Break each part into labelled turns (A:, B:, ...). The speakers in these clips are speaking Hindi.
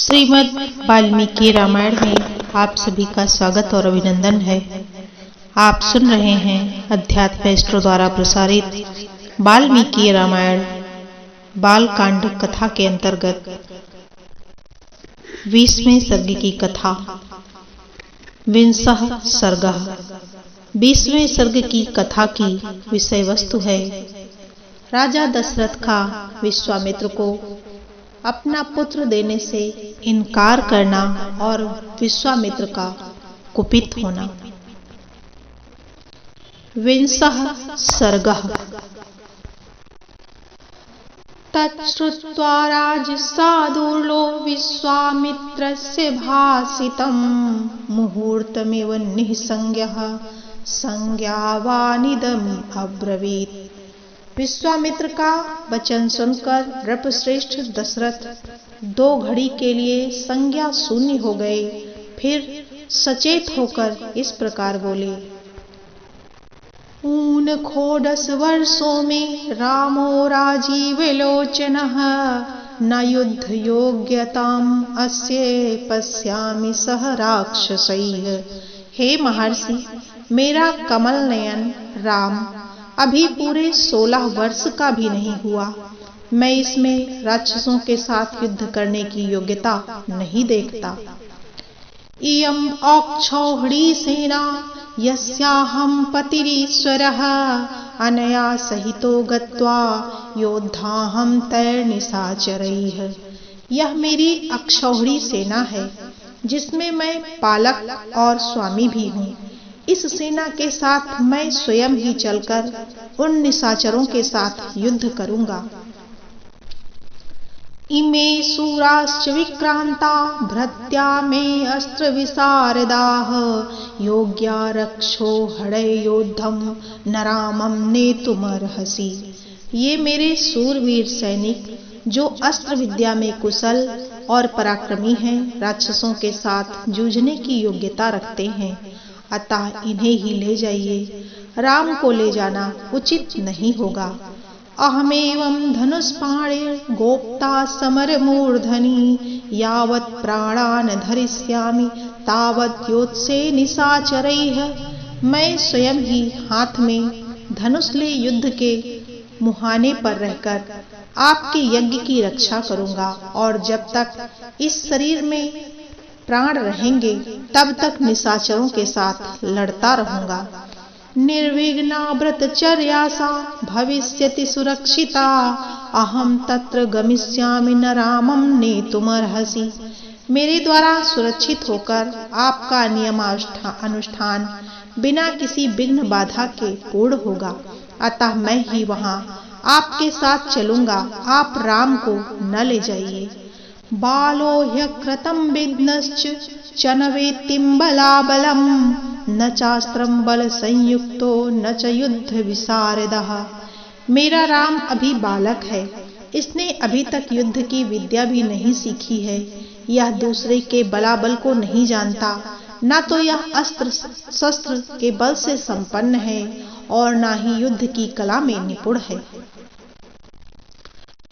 A: श्रीमद् वाल्मीकि रामायण में आप सभी का स्वागत और अभिनंदन है। आप सुन रहे हैं अध्यात्म एस्ट्रो द्वारा प्रसारित वाल्मीकि रामायण बालकांड कथा के अंतर्गत 20वें सर्ग की कथा। विंशः सर्गः। 20वें सर्ग की कथा की विषय वस्तु है राजा दशरथ का विश्वामित्र को अपना पुत्र देने से इनकार करना और विश्वामित्र का कुपित होना। विंशः सर्गः। तच्छ्रुत्वा राजसादुर्लो विश्वामित्रस्य भाषितं मुहूर्तमिव निःसंज्ञः संज्ञावानिदम् अब्रवीत्। विश्वामित्र का वचन सुनकर नृपश्रेष्ठ दशरथ 2 घड़ी के लिए संज्ञा शून्य हो गए। फिर सचेत होकर इस प्रकार बोले। ऊन खोडस वर्षों में रामो राजीव लोचनः न युद्ध योग्यताम अस्य पश्यामि सह राक्षसैः। हे महर्षि, मेरा कमल नयन राम अभी पूरे 16 वर्ष का भी नहीं हुआ। मैं इसमें राक्षसों के साथ युद्ध करने की योग्यता नहीं देखता। इयम् औक्षौहिणी सेना यस्याहं पतिरीश्वरः अनया सहितो गत्वा योद्धाहं तैर्निशाचरैः। यह मेरी अक्षौहिणी सेना है जिसमें मैं पालक और स्वामी भी हूँ। इस सेना के साथ मैं स्वयं ही चलकर उन निशाचरों के साथ युद्ध करूंगा। इमे शूराश्च विक्रांता भृत्या मे अस्त्र विशारदाः योग्या रक्षो हड़े योद्धम न रामं नेतुमर्हसि। ये मेरे शूरवीर सैनिक जो अस्त्र विद्या में कुशल और पराक्रमी हैं, राक्षसों के साथ जूझने की योग्यता रखते हैं, अतः इन्हें ही ले जाइए। राम को ले जाना उचित नहीं होगा। अहमेवं धनुष्पाणे गोप्ता समर मूर्धनि यावत् प्राणान् धरिष्यामि तावत् योत्से निशाचरैः। मैं स्वयं ही हाथ में धनुष ले युद्ध के मुहाने पर रहकर आपके यज्ञ की रक्षा करूंगा, और जब तक इस शरीर में प्राण रहेंगे तब तक निशाचरों के साथ लड़ता रहूंगा। निर्विघ्ना व्रतचर्यासा भविष्यति सुरक्षिता अहम तत्र गमिष्यामि न रामं नेतुमर्हसि। मेरे द्वारा सुरक्षित होकर आपका नियमानुष्ठान बिना किसी विघ्न बाधा के पूर्ण होगा, अतः मैं ही वहां आपके साथ चलूंगा। आप राम को न ले जाइए। बालो ह्यकृतं विघ्नश्च च न वेत्तिं बलाबलं न चास्त्रं बल संयुक्तो न च युद्ध विशारदः। मेरा राम अभी बालक है, इसने अभी तक युद्ध की विद्या भी नहीं सीखी है। यह दूसरे के बलाबल को नहीं जानता, न तो यह अस्त्र शस्त्र के बल से संपन्न है और न ही युद्ध की कला में निपुण है।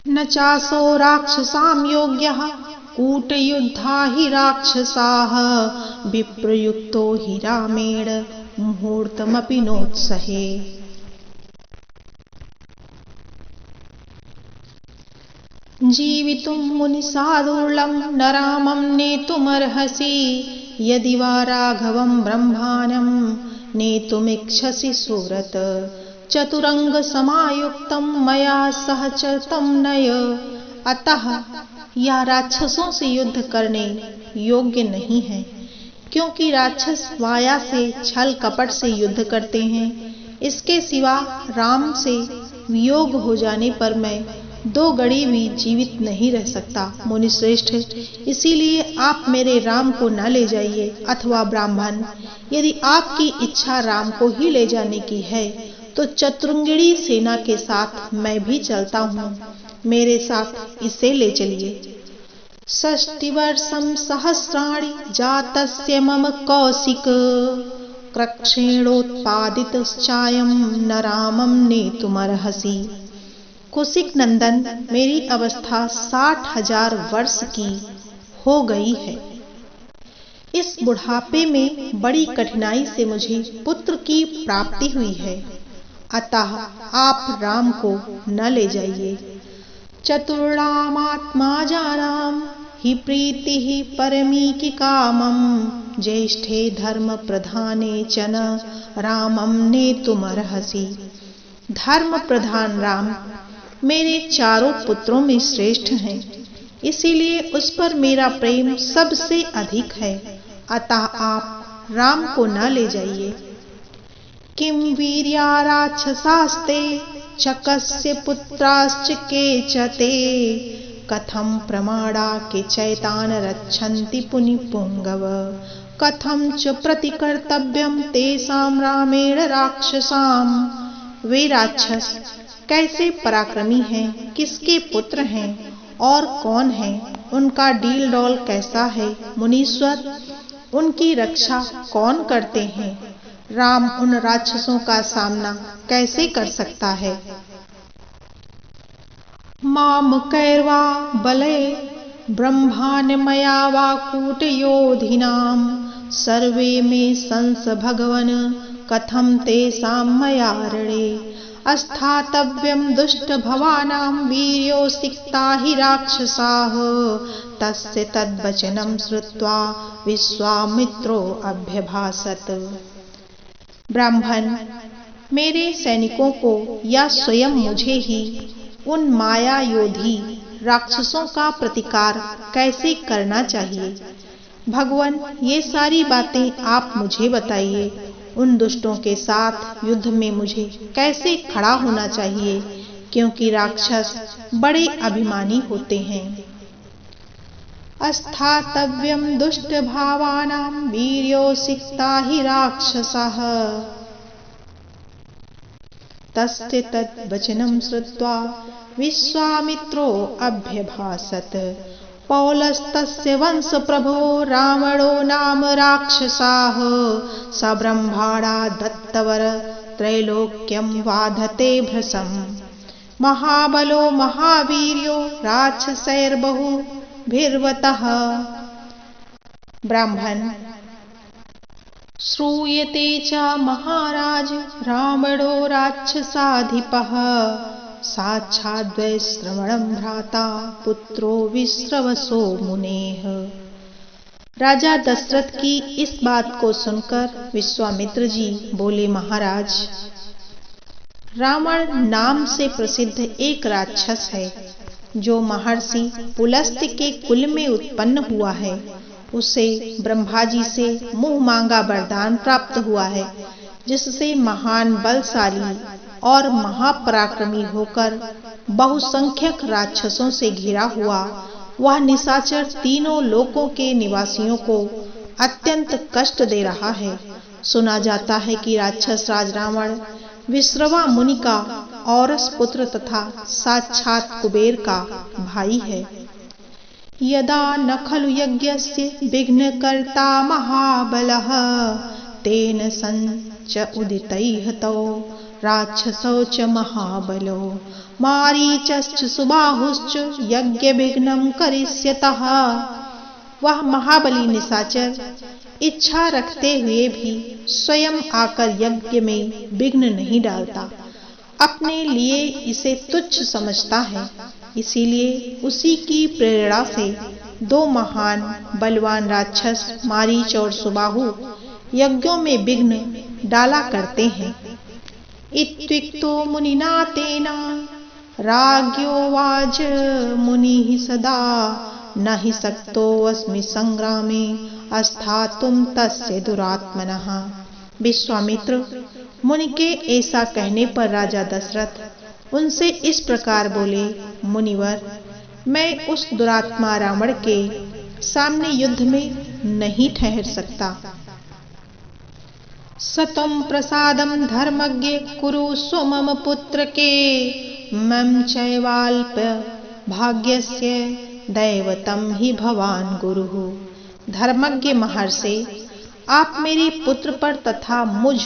A: न चासो राक्षसां योग्यः कूटयुद्धा हि राक्षसाः विप्रयुक्तो हि रामेण मुहूर्तमपि नोत्सहे। जीवितुं मुनिसादुर्लं न रामं नेतुमर्हसि यदि वा राघवं ब्रह्माणं नेतुमिच्छसि सुव्रत। चतुरंग समायुक्तं मया सह चरतं नय। अतः यह राक्षसों से युद्ध करने योग्य नहीं है, क्योंकि राक्षस माया से छल कपट से युद्ध करते हैं। इसके सिवा राम से वियोग हो जाने पर मैं 2 घड़ी भी जीवित नहीं रह सकता। मुनिश्रेष्ठ, इसीलिए आप मेरे राम को न ले जाइए। अथवा ब्राह्मण, यदि आपकी इच्छा राम को ही ले जाने की है तो चतुरंगिणी सेना के साथ मैं भी चलता हूँ, मेरे साथ इसे ले चलिए। 60 वर्षं सहस्राणि जातस्य मम कौशिक कृच्छ्रेणोत्पादितश्चायं न रामं नेतुमर्हसि। कौशिक नंदन, मेरी अवस्था 60,000 वर्ष की हो गई है। इस बुढ़ापे में बड़ी कठिनाई से मुझे पुत्र की प्राप्ति हुई है, अतः आप राम को न ले जाइए। चतुर्णामात्मा जानाम हि प्रीति ही परमी की कामम ज्येष्ठे धर्म प्रधाने चन रामम ने तुमर्हसि। धर्म प्रधान राम मेरे चारों पुत्रों में श्रेष्ठ हैं, इसीलिए उस पर मेरा प्रेम सबसे अधिक है, अतः आप राम को न ले जाइए। किम वीर्या राक्षसास्ते चकस्य पुत्राश्च केचते कथम प्रमाणा के चैतान रक्षन्ति पुनिपुंगव कथम च प्रतिकर्तव्यम तेषां रामेण राक्षसाम। वे राक्षस कैसे पराक्रमी हैं, किसके पुत्र हैं और कौन हैं, उनका डील डौल कैसा है, मुनीश्वर उनकी रक्षा कौन करते हैं, राम उन राक्षसों का सामना कैसे कर सकता है। माम कैर्वा बले ब्रह्मान् मया वा कूटयोधिनाम सर्वे में संस भगवन कथम तेषां मया रणे अस्थातव्यम दुष्ट भवानां वीर्यो सिक्ता हि राक्षसाः तस्य तद्वचनं श्रुत्वा विश्वामित्रो अभ्यभाषत। ब्राह्मण मेरे सैनिकों को या स्वयं मुझे ही उन माया योधी राक्षसों का प्रतिकार कैसे करना चाहिए। भगवान ये सारी बातें आप मुझे बताइए। उन दुष्टों के साथ युद्ध में मुझे कैसे खड़ा होना चाहिए, क्योंकि राक्षस बड़े अभिमानी होते हैं। अस्थातव्यम दुष्ट भावानां वीर्यो सिक्ता हि राक्षसः तस्य तद्वचनं श्रुत्वा विश्वामित्रो अभ्यभाषत। पौलस्तस्य वंश प्रभो रावणो नाम राक्षसाः स ब्रह्माणा दत्तवर त्रैलोक्यं वाधते भृशं महाबलो महावीर्यो राक्षसैर्बहुभिर्वतः। ब्राह्मण श्रूयते च महाराज रावणो राक्षसाधिपः साक्षाद्वैश्रवणं भ्राता पुत्रो विश्रवसो मुनेः। राजा दशरथ की इस बात को सुनकर विश्वामित्र जी बोले, महाराज रावण नाम से प्रसिद्ध एक राक्षस है जो महर्षि पुलस्त्य के कुल में उत्पन्न हुआ है। उसे ब्रह्मा जी से मुंह मांगा वरदान प्राप्त हुआ है, जिससे महान बलशाली और महापराक्रमी होकर बहुसंख्यक राक्षसों से घिरा हुआ वह निशाचर तीनों लोकों के निवासियों को अत्यंत कष्ट दे रहा है। सुना जाता है कि राक्षस राज रावण विश्रवा मुनि का औरस पुत्र तथा साक्षात कुबेर का भाई है। यदा न खलु यज्ञस्य विघ्नकर्ता महाबलः तेन संच उदितैः तौ राक्षसौ च महाबलो मारीचश्च सुबाहुश्च यज्ञ विघ्नं करिष्यतः। वह महाबली निशाचर इच्छा रखते हुए भी स्वयं आकर यज्ञ में विघ्न नहीं डालता, अपने लिए इसे तुच्छ समझता है। इसीलिए उसी की प्रेरणा से दो महान बलवान राक्षस मारीच और सुबाहु यज्ञों में विघ्न डाला करते हैं। इत्युक्तो मुनिना तेना राज्ञो वाज मुनिः सदा न हि शक्तो अस्मि संग्रामे अस्थातुं तस्य दुरात्मनः। विश्वामित्र मुनि के ऐसा कहने पर राजा दशरथ उनसे इस प्रकार बोले, मुनिवर मैं उस दुरात्मा रावण के सामने युद्ध में नहीं ठहर सकता। सतम प्रसादम धर्मज्ञ कुरु स्वमम पुत्र के मम चैवाल्प भाग्यस्य दैवतम ही भवान गुरुः। धर्मज्ञ महर्षि आप मेरे पुत्र पर तथा मुझ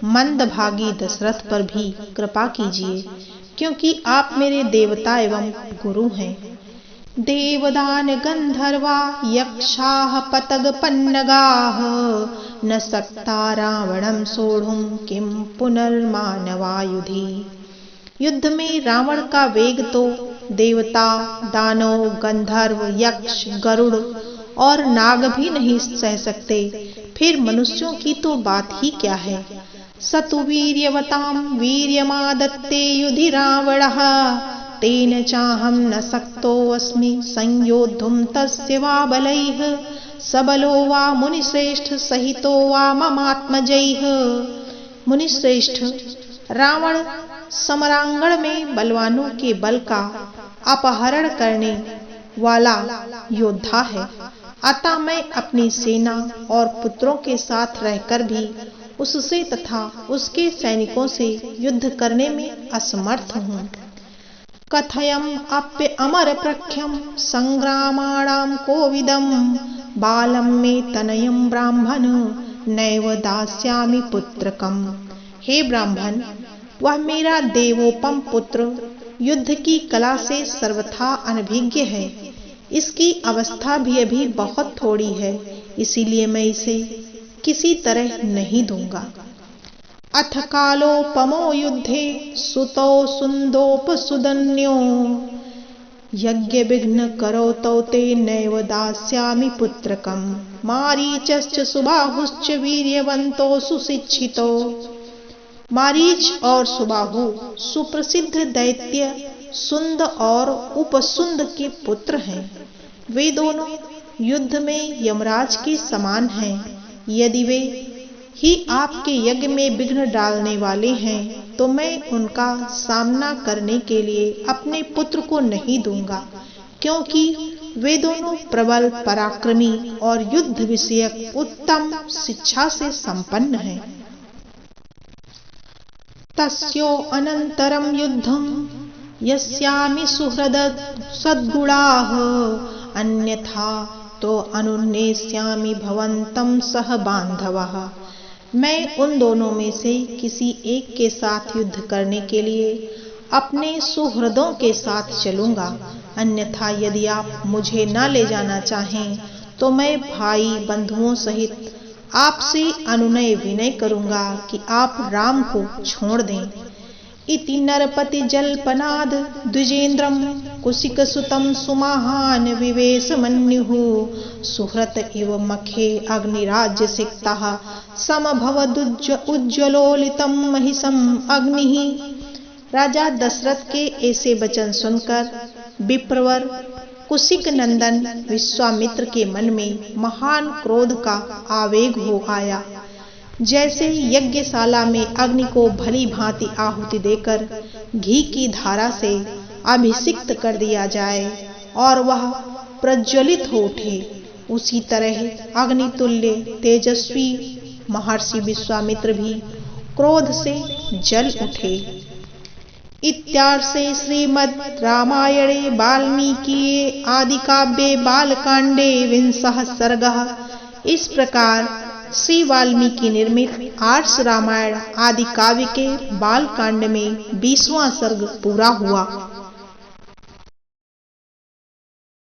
A: मंदभागी दशरथ पर भी कृपा कीजिए, क्योंकि आप मेरे देवता एवं गुरु हैं। देवदान गंधर्वा यक्षाः पतगपन्नगाः न सक्ता रावणं सोढुं किं पुनर्मानवायुधि। युद्ध में रावण का वेग तो देवता, दानव, गंधर्व, यक्ष, गरुड़ और नाग भी नहीं सह सकते, फिर मनुष्यों की तो बात ही क्या है। सतु वीर्यवतां वीर्यमादत्ते युधि रावणः तेन चाहं न शक्तोऽस्मि संयोद्धुं तस्य वा बलैः सबलो वा मुनिश्रेष्ठ सहितो वा ममात्मजैः। मुनिश्रेष्ठ, रावण समरांगण में बलवानों के बल का अपहरण करने वाला योद्धा है, अतः मैं अपनी सेना और पुत्रों के साथ रहकर भी उससे तथा उसके सैनिकों से युद्ध करने में असमर्थ हूँ। कथयम् अप्य अमर प्रख्यम संग्रामाणाम कोविदम बालम में तनयम ब्राह्मण नैव दास्यामि पुत्रकम। हे ब्राह्मण, वह मेरा देवोपम पुत्र युद्ध की कला से सर्वथा अनभिज्ञ है। इसकी अवस्था भी अभी बहुत थोड़ी है, इसीलिए मैं इसे किसी तरह नहीं दूंगा। अथ कालोपमो युद्धे सुतो सुन्दोपसुदन्यो यज्ञ विघ्न करो तौ ते नैव दास्यामि पुत्रकम मारीचश्च सुबाहुश्च वीर्यवन्तो सुशिक्षितो। मारीच और सुबाहु सुप्रसिद्ध दैत्य सुंद और उपसुंद के पुत्र हैं। वे दोनों युद्ध में यमराज के समान हैं। यदि वे ही आपके यज्ञ में विघ्न डालने वाले हैं तो मैं उनका सामना करने के लिए अपने पुत्र को नहीं दूंगा, क्योंकि वे दोनों प्रबल, पराक्रमी और युद्ध विषयक उत्तम शिक्षा से संपन्न हैं। तस्यो अनंतरम युद्धम यस्यामि सुहृद सद्गुणाः अन्यथा तो अनुन्नेस्यामि भवन्तं सह बांधवः। मैं उन दोनों में से किसी एक के साथ युद्ध करने के लिए अपने सुहृदों के साथ चलूंगा, अन्यथा यदि आप मुझे न ले जाना चाहें तो मैं भाई बंधुओं सहित आपसे अनुनय विनय करूंगा कि आप राम को छोड़ दें। इति नरपति जल्पनाद द्विजेन्द्रम कुशिक सुतम सुमाहान विवेश मन्युः सुहृत इव मखे अग्निराज्य सिक्तः समभवदुज्ज उज्ज्वलोलितम महिषम अग्निः। राजा दशरथ के ऐसे वचन सुनकर विप्रवर कुशिक नंदन विश्वामित्र के मन में महान क्रोध का आवेग हो आया। जैसे यज्ञशाला में अग्नि को भली भांति आहुति देकर घी की धारा से अभिषिक्त कर दिया जाए और वह प्रज्वलित हो उठे, उसी तरह अग्नितुल्य तेजस्वी महर्षि विश्वामित्र भी क्रोध से जल उठे। इत्यार्षे श्रीमद् रामायणे वाल्मीकिये आदिकाव्ये बालकांडे विंशः सर्गः। इस प्रकार श्री वाल्मीकि निर्मित आर्ष रामायण आदि काव्य के बाल कांड में 20वां सर्ग पूरा हुआ।